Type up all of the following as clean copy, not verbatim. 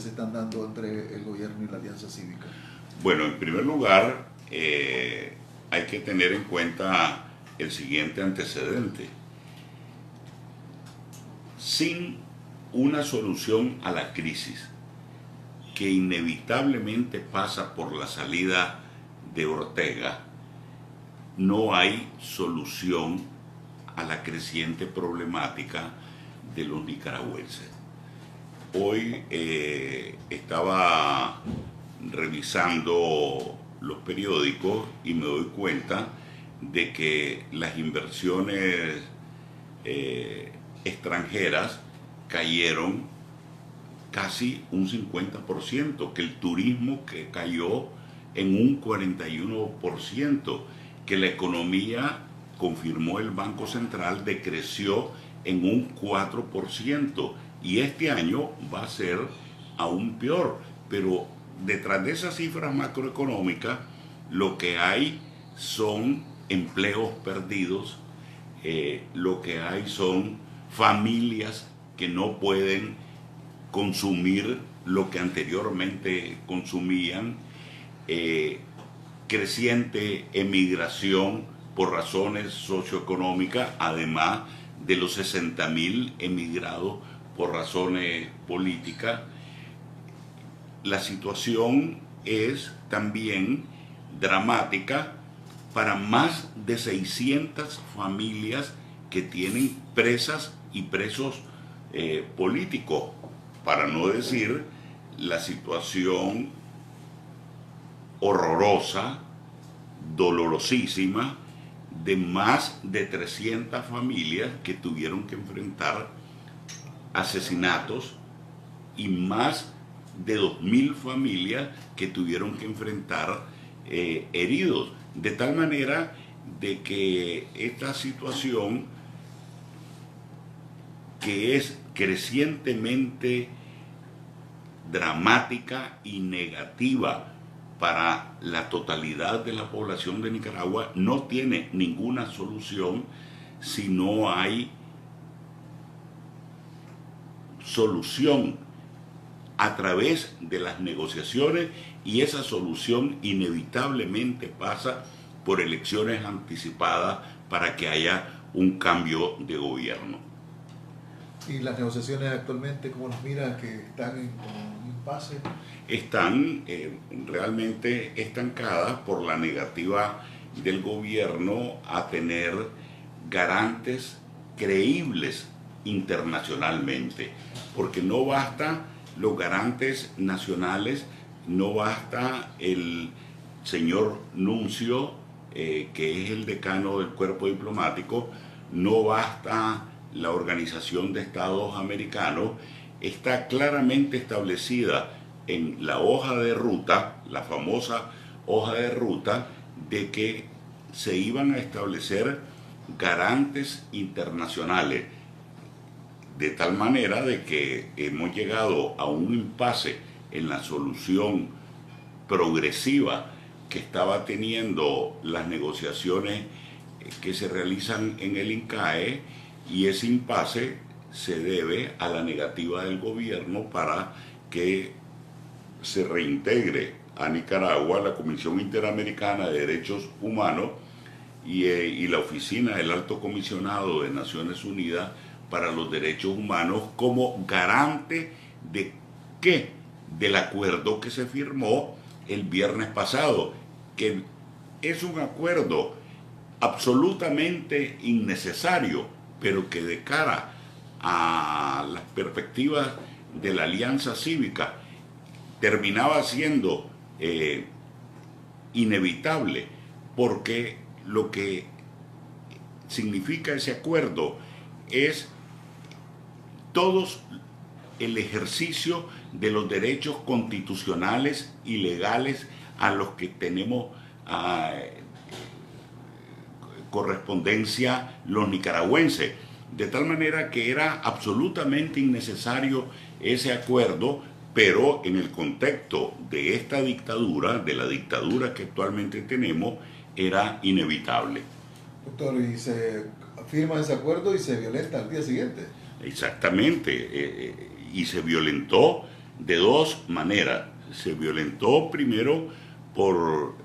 se están dando entre el gobierno y la Alianza Cívica? Bueno, en primer lugar, hay que tener en cuenta el siguiente antecedente. Sin una solución a la crisis, que inevitablemente pasa por la salida de Ortega, no hay solución a la creciente problemática de los nicaragüenses. Hoy estaba revisando los periódicos y me doy cuenta de que las inversiones extranjeras cayeron casi un 50%, que el turismo que cayó en un 41%, que la economía, confirmó el Banco Central, decreció en un 4%, y este año va a ser aún peor. Pero detrás de esas cifras macroeconómicas, lo que hay son empleos perdidos, lo que hay son familias que no pueden consumir lo que anteriormente consumían, creciente emigración por razones socioeconómicas, además de los 60.000 emigrados por razones políticas. La situación es también dramática para más de 600 familias que tienen presas y presos políticos, para no decir la situación horrorosa, dolorosísima, de más de 300 familias que tuvieron que enfrentar asesinatos y más de 2.000 familias que tuvieron que enfrentar heridos. De tal manera de que esta situación, que es crecientemente dramática y negativa para la totalidad de la población de Nicaragua, no tiene ninguna solución si no hay solución a través de las negociaciones, y esa solución inevitablemente pasa por elecciones anticipadas para que haya un cambio de gobierno. ¿Y las negociaciones actualmente, cómo las mira, que están en un impasse? Están realmente estancadas por la negativa del gobierno a tener garantes creíbles internacionalmente, porque no basta los garantes nacionales, no basta el señor Nuncio, que es el decano del cuerpo diplomático, no basta la Organización de Estados Americanos. Está claramente establecida en la hoja de ruta, la famosa hoja de ruta, de que se iban a establecer garantes internacionales, de tal manera de que hemos llegado a un impasse en la solución progresiva que estaba teniendo las negociaciones que se realizan en el INCAE, y ese impasse se debe a la negativa del gobierno para que se reintegre a Nicaragua la Comisión Interamericana de Derechos Humanos y la Oficina del Alto Comisionado de Naciones Unidas para los Derechos Humanos como garante de ¿qué? Del acuerdo que se firmó el viernes pasado, que es un acuerdo absolutamente innecesario, pero que de cara a las perspectivas de la Alianza Cívica terminaba siendo inevitable, porque lo que significa ese acuerdo es todos el ejercicio de los derechos constitucionales y legales a los que tenemos correspondencia los nicaragüenses, de tal manera que era absolutamente innecesario ese acuerdo, pero en el contexto de esta dictadura, de la dictadura que actualmente tenemos, era inevitable. Doctor, y se firma ese acuerdo y se violenta al día siguiente. Exactamente, y se violentó de dos maneras. Se violentó primero por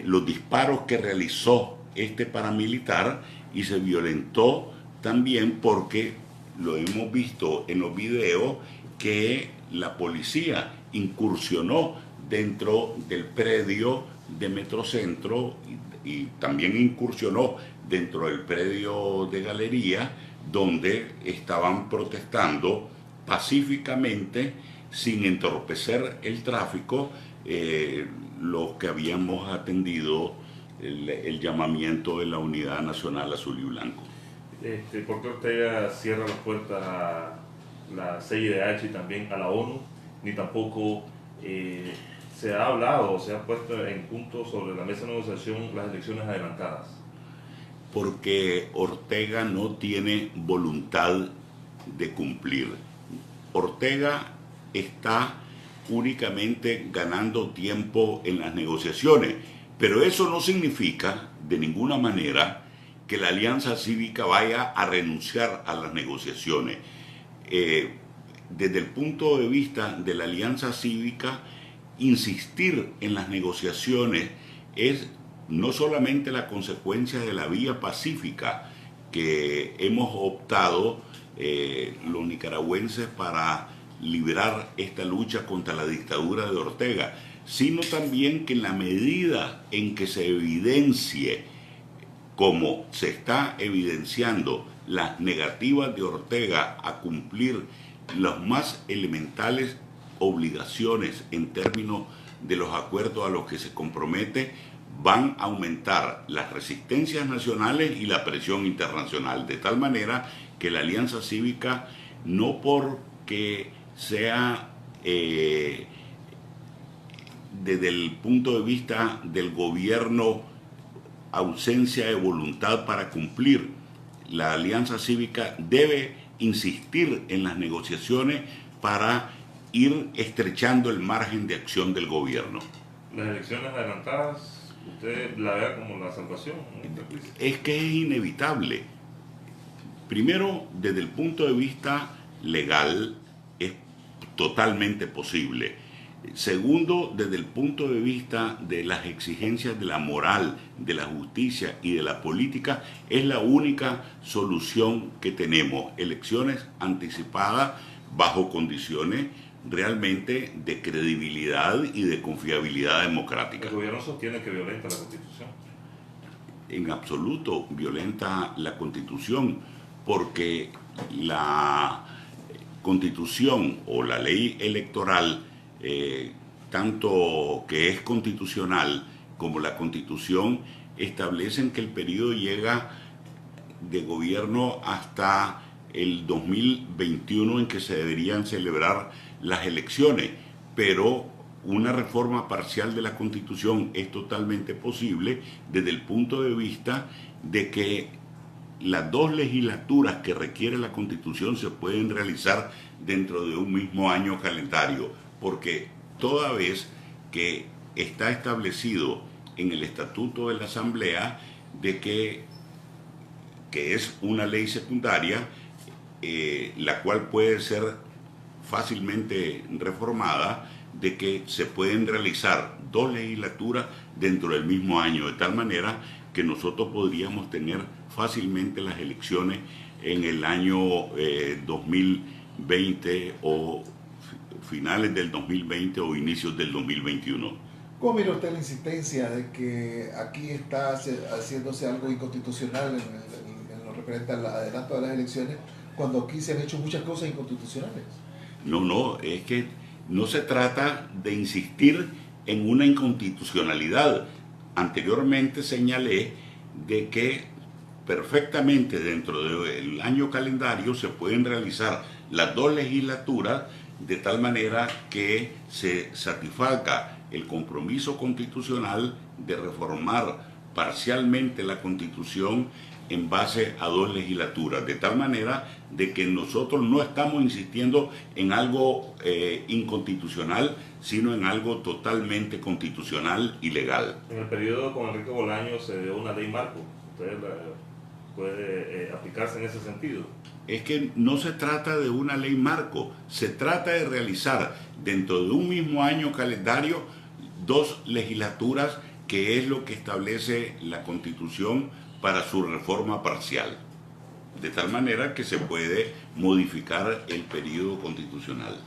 los disparos que realizó este paramilitar, y se violentó también porque lo hemos visto en los videos que la policía incursionó dentro del predio de Metrocentro y también incursionó dentro del predio de Galería, donde estaban protestando pacíficamente, sin entorpecer el tráfico, los que habíamos atendido el llamamiento de la Unidad Nacional Azul y Blanco. ¿Por qué Ortega cierra las puertas a la CIDH y también a la ONU? Ni tampoco se ha hablado o se ha puesto en punto sobre la mesa de negociación las elecciones adelantadas. Porque Ortega no tiene voluntad de cumplir. Ortega está únicamente ganando tiempo en las negociaciones, pero eso no significa de ninguna manera que la Alianza Cívica vaya a renunciar a las negociaciones. Desde el punto de vista de la Alianza Cívica, insistir en las negociaciones es no solamente la consecuencia de la vía pacífica que hemos optado los nicaragüenses para liberar esta lucha contra la dictadura de Ortega, sino también que en la medida en que se evidencie, como se está evidenciando, las negativas de Ortega a cumplir las más elementales obligaciones en términos de los acuerdos a los que se compromete, van a aumentar las resistencias nacionales y la presión internacional, de tal manera que la Alianza Cívica, no porque sea desde el punto de vista del gobierno ausencia de voluntad para cumplir, la Alianza Cívica debe insistir en las negociaciones para ir estrechando el margen de acción del gobierno. Las elecciones adelantadas, ¿usted la ve como la salvación en esta crisis? Es que es inevitable. Primero, desde el punto de vista legal, es totalmente posible. Segundo, desde el punto de vista de las exigencias de la moral, de la justicia y de la política, es la única solución que tenemos. Elecciones anticipadas bajo condiciones realmente de credibilidad y de confiabilidad democrática. El gobierno sostiene que violenta la Constitución. En absoluto violenta la Constitución, porque la Constitución o la ley electoral, tanto que es constitucional como la Constitución, establecen que el periodo llega de gobierno hasta el 2021, en que se deberían celebrar las elecciones, pero una reforma parcial de la Constitución es totalmente posible desde el punto de vista de que las dos legislaturas que requiere la Constitución se pueden realizar dentro de un mismo año calendario, porque toda vez que está establecido en el Estatuto de la Asamblea de que es una ley secundaria, la cual puede ser fácilmente reformada, de que se pueden realizar dos legislaturas dentro del mismo año, de tal manera que nosotros podríamos tener fácilmente las elecciones en el año 2020 o finales del 2020 o inicios del 2021. ¿Cómo mira usted la insistencia de que aquí está haciéndose algo inconstitucional en lo referente al adelanto de las elecciones, cuando aquí se han hecho muchas cosas inconstitucionales? No, es que no se trata de insistir en una inconstitucionalidad. Anteriormente señalé de que perfectamente dentro del año calendario se pueden realizar las dos legislaturas, de tal manera que se satisfaga el compromiso constitucional de reformar parcialmente la Constitución en base a dos legislaturas, de tal manera de que nosotros no estamos insistiendo en algo inconstitucional, sino en algo totalmente constitucional y legal. En el periodo con Enrique Bolaños se dio una ley marco. ¿Ustedes puede aplicarse en ese sentido. Es que no se trata de una ley marco, se trata de realizar dentro de un mismo año calendario 2 legislaturas, que es lo que establece la Constitución para su reforma parcial, de tal manera que se puede modificar el periodo constitucional.